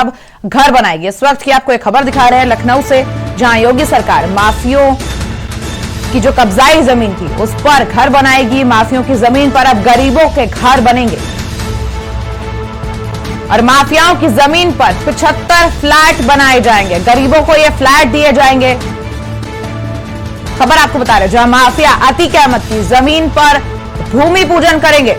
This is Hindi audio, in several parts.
अब घर बनाएगी। इस वक्त की आपको एक खबर दिखा रहे हैं लखनऊ से, जहां योगी सरकार माफियों की जो कब्जाई जमीन थी उस पर घर बनाएगी। माफियों की जमीन पर अब गरीबों के घर बनेंगे और माफियाओं की जमीन पर 75 फ्लैट बनाए जाएंगे। गरीबों को ये फ्लैट दिए जाएंगे। खबर आपको बता रहे हैं, जहां माफिया अतीक अहमद की जमीन पर भूमि पूजन करेंगे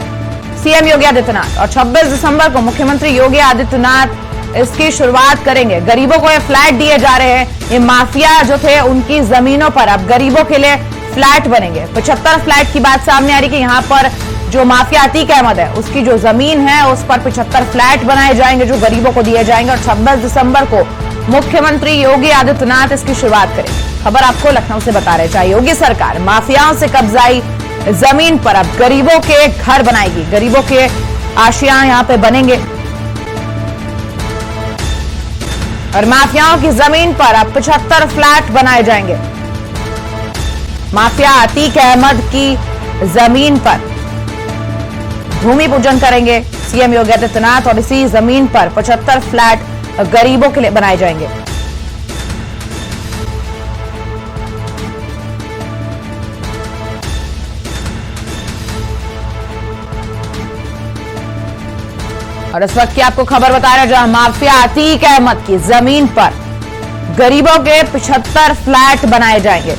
सीएम योगी आदित्यनाथ, और 26 दिसंबर को मुख्यमंत्री योगी आदित्यनाथ इसकी शुरुआत करेंगे। गरीबों को ये फ्लैट दिए जा रहे हैं। ये माफिया जो थे उनकी जमीनों पर अब गरीबों के लिए फ्लैट बनेंगे। 75 फ्लैट की बात सामने आ रही कि यहां पर जो माफिया अतीक अहमद है उसकी जो जमीन है उस पर 75 फ्लैट बनाए जाएंगे जो गरीबों को दिए जाएंगे, और 26 दिसंबर को मुख्यमंत्री योगी आदित्यनाथ इसकी शुरुआत करेंगे। खबर आपको लखनऊ से बता रहे हैं, योगी सरकार माफियाओं से कब्जाई जमीन पर अब गरीबों के घर बनाएगी। गरीबों के आशियां यहां पे बनेंगे और माफियाओं की जमीन पर अब 75 फ्लैट बनाए जाएंगे। माफिया अतीक अहमद की जमीन पर भूमि पूजन करेंगे सीएम योगी आदित्यनाथ, और इसी जमीन पर 75 फ्लैट गरीबों के लिए बनाए जाएंगे। और इस वक्त की आपको खबर बता रहे हैं, जहां माफिया अतीक अहमद की जमीन पर गरीबों के 75 फ्लैट बनाए जाएंगे।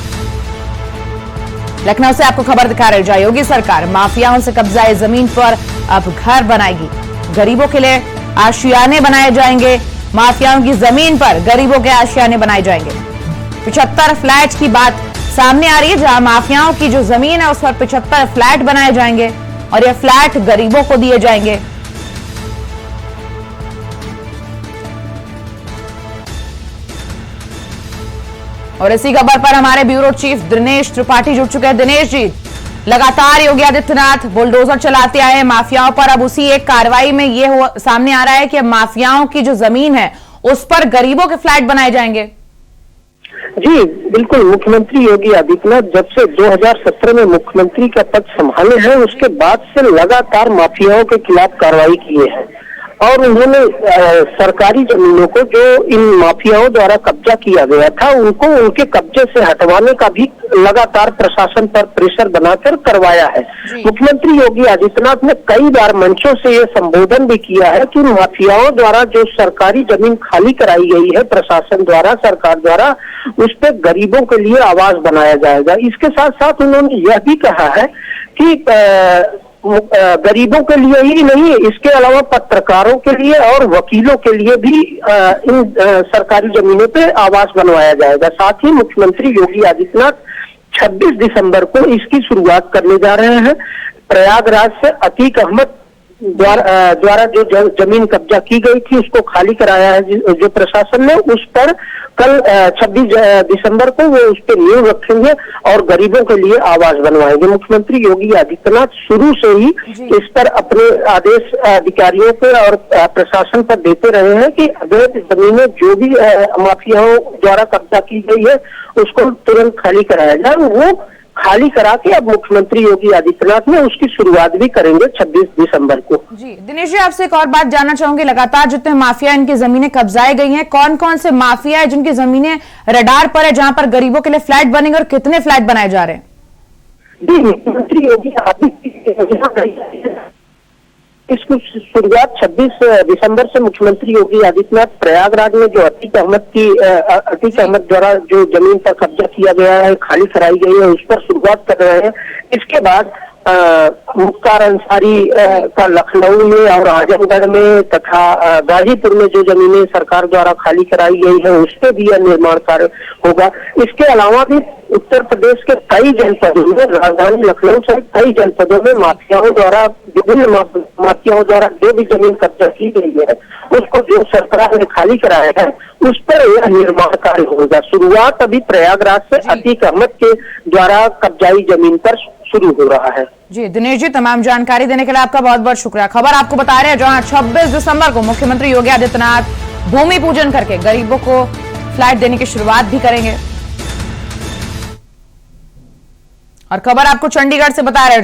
लखनऊ से आपको खबर दिखा रहे हैं, जहां योगी सरकार माफियाओं से कब्जाए जमीन पर अब घर बनाएगी। गरीबों के लिए आशियाने बनाए जाएंगे। माफियाओं की जमीन पर गरीबों के आशियाने बनाए जाएंगे। 75 फ्लैट की बात सामने आ रही है, जहां माफियाओं की जो जमीन है उस पर 75 फ्लैट बनाए जाएंगे और ये फ्लैट गरीबों को दिए जाएंगे। और इसी खबर पर हमारे ब्यूरो चीफ दिनेश त्रिपाठी जुड़ चुके हैं। दिनेश जी, लगातार योगी आदित्यनाथ बुलडोजर चलाते आए हैं माफियाओं पर, अब उसी एक कार्रवाई में ये सामने आ रहा है कि माफियाओं की जो जमीन है उस पर गरीबों के फ्लैट बनाए जाएंगे। जी बिल्कुल, मुख्यमंत्री योगी आदित्यनाथ जब से 2017 में मुख्यमंत्री का पद संभाले हैं उसके बाद से लगातार माफियाओं के खिलाफ कार्रवाई किए हैं, और उन्होंने सरकारी जमीनों को जो इन माफियाओं द्वारा कब्जा किया गया था उनको उनके कब्जे से हटवाने का भी लगातार प्रशासन पर प्रेशर बनाकर करवाया है। मुख्यमंत्री योगी आदित्यनाथ ने कई बार मंचों से ये संबोधन भी किया है कि माफियाओं द्वारा जो सरकारी जमीन खाली कराई गई है प्रशासन द्वारा, सरकार द्वारा, उस पर गरीबों के लिए आवास बनाया जाएगा। इसके साथ साथ उन्होंने यह भी कहा है कि गरीबों के लिए ही नहीं, इसके अलावा पत्रकारों के लिए और वकीलों के लिए भी इन सरकारी जमीनों पे आवास बनवाया जाएगा। साथ ही मुख्यमंत्री योगी आदित्यनाथ 26 दिसंबर को इसकी शुरुआत करने जा रहे हैं। प्रयागराज से अतीक अहमद द्वारा जो जमीन कब्जा की गई थी उसको खाली कराया है जो प्रशासन ने, उस पर कल 26 दिसंबर को वो उस पर नींव रखेंगे और गरीबों के लिए आवास बनवाएंगे। मुख्यमंत्री योगी आदित्यनाथ शुरू से ही इस पर अपने आदेश अधिकारियों पे और प्रशासन पर देते रहे हैं कि अवैध जमीनें जो भी माफियाओं द्वारा कब्जा की गई है उसको तुरंत खाली कराया जाए। वो खाली करा के अब मुख्यमंत्री योगी आदित्यनाथ ने उसकी शुरुआत भी करेंगे 26 दिसंबर को। जी दिनेश जी, आपसे एक और बात जानना चाहूंगी, लगातार जितने माफिया इनकी जमीनें कब्जाई गई हैं, कौन कौन से माफिया है जिनकी जमीनें रडार पर है जहां पर गरीबों के लिए फ्लैट बनेंगे और कितने फ्लैट बनाए जा रहे हैं? जी, मुख्यमंत्री योगी आदित्यनाथ इसकी शुरुआत 26 दिसंबर से मुख्यमंत्री योगी आदित्यनाथ प्रयागराज में जो अतीक अहमद द्वारा जो जमीन पर कब्जा किया गया है, खाली कराई गई है, उस पर शुरुआत कर रहे हैं। इसके बाद मुख्तार अंसारी का लखनऊ में और आजमगढ़ में तथा गाजीपुर में जो जमीनें सरकार द्वारा खाली कराई गई है उस पर भी यह निर्माण कार्य होगा। इसके अलावा भी उत्तर प्रदेश के कई जनपदों में, राजधानी लखनऊ सहित कई जनपदों में माफियाओं द्वारा, विभिन्न माफियाओं द्वारा जो भी जमीन कब्जा की गई है उसको जो सरकार ने खाली कराया है उस पर यह निर्माण कार्य होगा। शुरुआत अभी प्रयागराज से अतीक अहमद के द्वारा कब्जाई जमीन पर शुरू हो रहा है। जी दिनेश जी, तमाम जानकारी देने के लिए आपका बहुत बहुत शुक्रिया। खबर आपको बता रहे हैं, जहां 26 दिसंबर को मुख्यमंत्री योगी आदित्यनाथ भूमि पूजन करके गरीबों को फ्लैट देने की शुरुआत भी करेंगे। और खबर आपको चंडीगढ़ से बता रहे हैं।